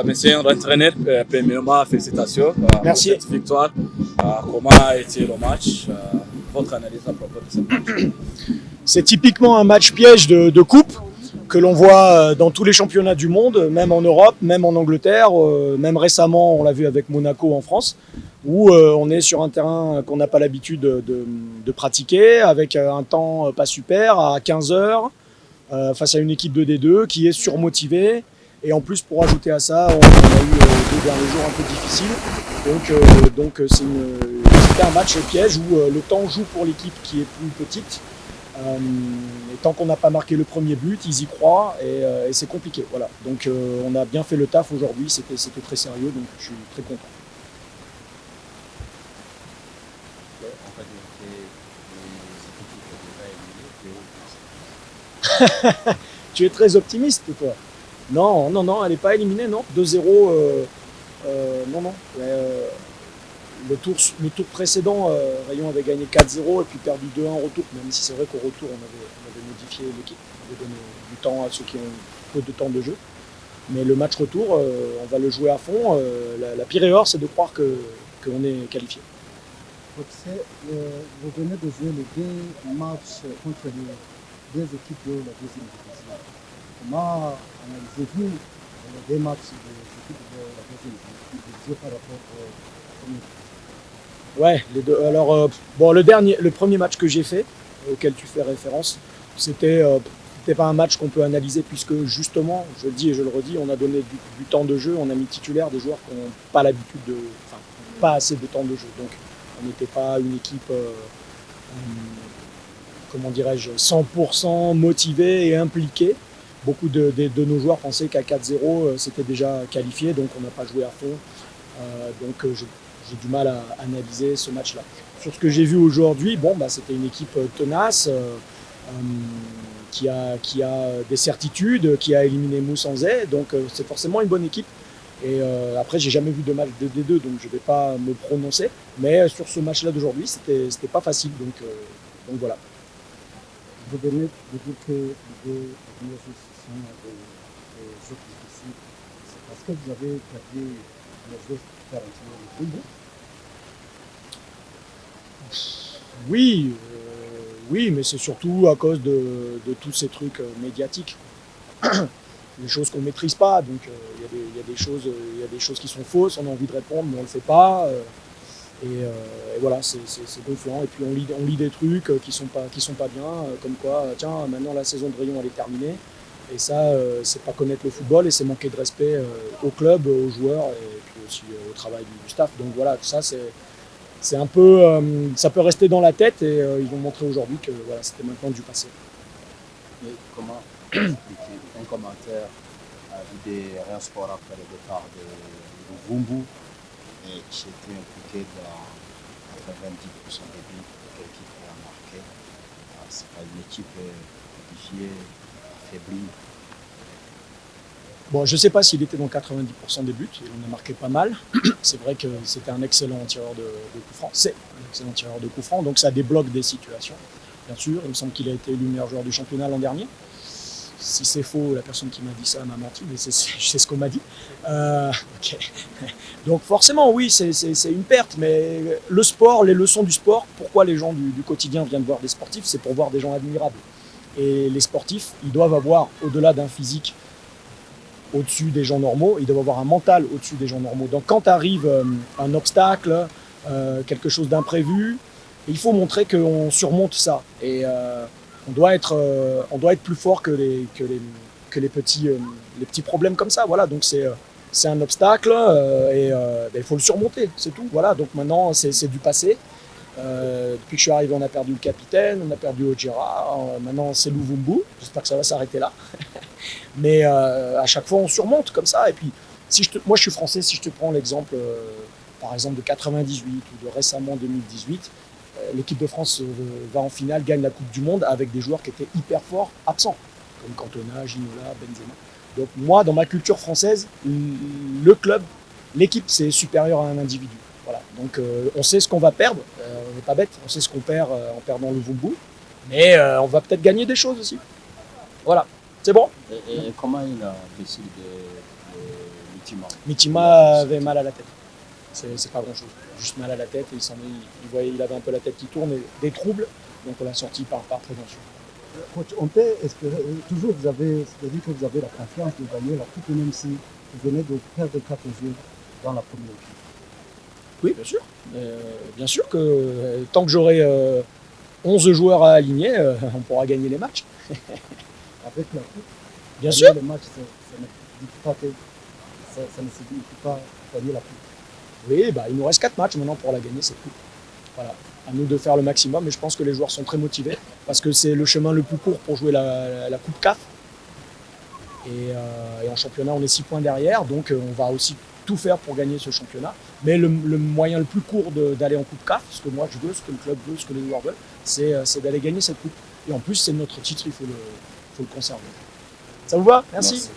Monsieur l'entraîneur, premièrement, félicitations pour Merci. cette victoire. Comment a été le match? Votre analyse à propos de ce match? C'est typiquement un match piège de coupe que l'on voit dans tous les championnats du monde, même en Europe, même en Angleterre, même récemment, on l'a vu avec Monaco en France, où on est sur un terrain qu'on n'a pas l'habitude de pratiquer, avec un temps pas super, à 15 heures, face à une équipe de D2 qui est surmotivée. Et en plus, pour ajouter à ça, on a eu 2 derniers jours un peu difficiles. Donc c'était un match piège où le temps joue pour l'équipe qui est plus petite. Et tant qu'on n'a pas marqué le premier but, ils y croient et c'est compliqué. Voilà. Donc on a bien fait le taf aujourd'hui, c'était très sérieux, donc je suis très content. Tu es très optimiste, toi. Non, elle n'est pas éliminée, non. 2-0, non. Le tour précédent, Rayon avait gagné 4-0 et puis perdu 2-1 au retour, même si c'est vrai qu'au retour, on avait modifié l'équipe, on avait donné du temps à ceux qui ont peu de temps de jeu. Mais le match retour, on va le jouer à fond. La pire erreur, c'est de croire qu'on est qualifié. Vous venez de jouer les 2 matchs contre les 2 équipes de la deuxième division. Comment analysez-vous les 2 matchs des équipes de la deuxième division par rapport au premier? Ouais, les deux. Alors, bon, le premier match que j'ai fait, auquel tu fais référence, c'était pas un match qu'on peut analyser puisque justement, je le dis et je le redis, on a donné du temps de jeu, on a mis titulaire des joueurs qui n'ont pas l'habitude enfin, pas assez de temps de jeu. Donc, on n'était pas une équipe, comment dirais-je, 100% motivée et impliquée. Beaucoup de nos joueurs pensaient qu'à 4-0, c'était déjà qualifié, donc on n'a pas joué à fond. Donc, j'ai du mal à analyser ce match-là. Sur ce que j'ai vu aujourd'hui, c'était une équipe tenace qui a des certitudes, qui a éliminé Moussanzais, donc c'est forcément une bonne équipe. Et après, j'ai jamais vu de match de D2, donc je ne vais pas me prononcer. Mais sur ce match-là d'aujourd'hui, c'était pas facile, donc voilà. Vous venez de dire que les 2 premières sont des jeux difficiles. C'est parce que vous avez perdu les jeux par le football? Oui, mais c'est surtout à cause de tous ces trucs médiatiques. Des choses qu'on ne maîtrise pas, donc il y a des choses qui sont fausses, on a envie de répondre, mais on ne le fait pas. Et voilà, c'est gonflant. Et puis on lit des trucs qui sont pas bien, comme quoi, tiens, maintenant la saison de Rayon elle est terminée. Et ça, c'est pas connaître le football et c'est manquer de respect au club, aux joueurs et puis aussi au travail du staff. Donc voilà, tout ça, c'est un peu, ça peut rester dans la tête et ils vont montrer aujourd'hui que voilà, c'était maintenant du passé. Mais comment expliquer un commentaire de Rayon Sport après le départ de Vumbu et qui était impliqué dans 90% des buts que l'équipe a marqué? C'est pas une équipe modifiée, affaiblie. Bon, je ne sais pas s'il était dans 90% des buts, il en a marqué pas mal. C'est vrai que c'était un excellent tireur de coup franc. C'est un excellent tireur de coup franc, donc ça débloque des situations, bien sûr. Il me semble qu'il a été élu meilleur joueur du championnat l'an dernier. Si c'est faux, la personne qui m'a dit ça m'a menti, mais c'est ce qu'on m'a dit. Okay. Donc forcément, oui, c'est une perte, mais le sport, les leçons du sport, pourquoi les gens du quotidien viennent voir des sportifs? C'est pour voir des gens admirables. Et les sportifs, ils doivent avoir, au-delà d'un physique au-dessus des gens normaux, ils doivent avoir un mental au-dessus des gens normaux. Donc quand arrive un obstacle, quelque chose d'imprévu, il faut montrer qu'on surmonte ça. Et on doit être plus fort que les petits problèmes comme ça. Voilà, donc c'est un obstacle et il faut le surmonter, c'est tout. Voilà, donc maintenant c'est du passé. Depuis que je suis arrivé, on a perdu le capitaine, on a perdu Ojira, maintenant c'est Luvumbu. J'espère que ça va s'arrêter là. Mais à chaque fois, on surmonte comme ça. Et puis, moi, je suis français. Si je te prends l'exemple, par exemple, de 98 ou de récemment 2018, l'équipe de France va en finale, gagne la Coupe du Monde avec des joueurs qui étaient hyper forts, absents, comme Cantona, Ginola, Benzema. Donc moi, dans ma culture française, le club, l'équipe, c'est supérieur à un individu. Voilà. Donc on sait ce qu'on va perdre. On n'est pas bête. On sait ce qu'on perd en perdant le Vumbu. Mais on va peut-être gagner des choses aussi. Voilà. C'est bon. Et comment il a décidé de Mitima? Mitima avait mal à la tête. C'est pas grand chose. Juste mal à la tête et il voyait, il avait un peu la tête qui tourne et des troubles. Donc on l'a sorti par prévention. Coach, on peut espérer, toujours vous avez, c'est-à-dire que vous avez la confiance de gagner la coupe, même si vous venez de perdre 4 jeux dans la première équipe. Oui, bien sûr. Bien sûr que tant que j'aurai 11 joueurs à aligner, on pourra gagner les matchs. Avec la coupe, Bien sûr. le match, ça ne dit pas que ça ne signifie pas gagner la coupe. Oui, bah, il nous reste 4 matchs maintenant pour la gagner, cette coupe. Voilà. À nous de faire le maximum, mais je pense que les joueurs sont très motivés parce que c'est le chemin le plus court pour jouer la Coupe CAF. Et en championnat, on est 6 points derrière, donc on va aussi tout faire pour gagner ce championnat. Mais le moyen le plus court d'aller en Coupe CAF, ce que moi je veux, ce que le club veut, ce que les joueurs veulent, c'est d'aller gagner cette coupe. Et en plus, c'est notre titre, il faut le conserver. Ça vous va? Merci.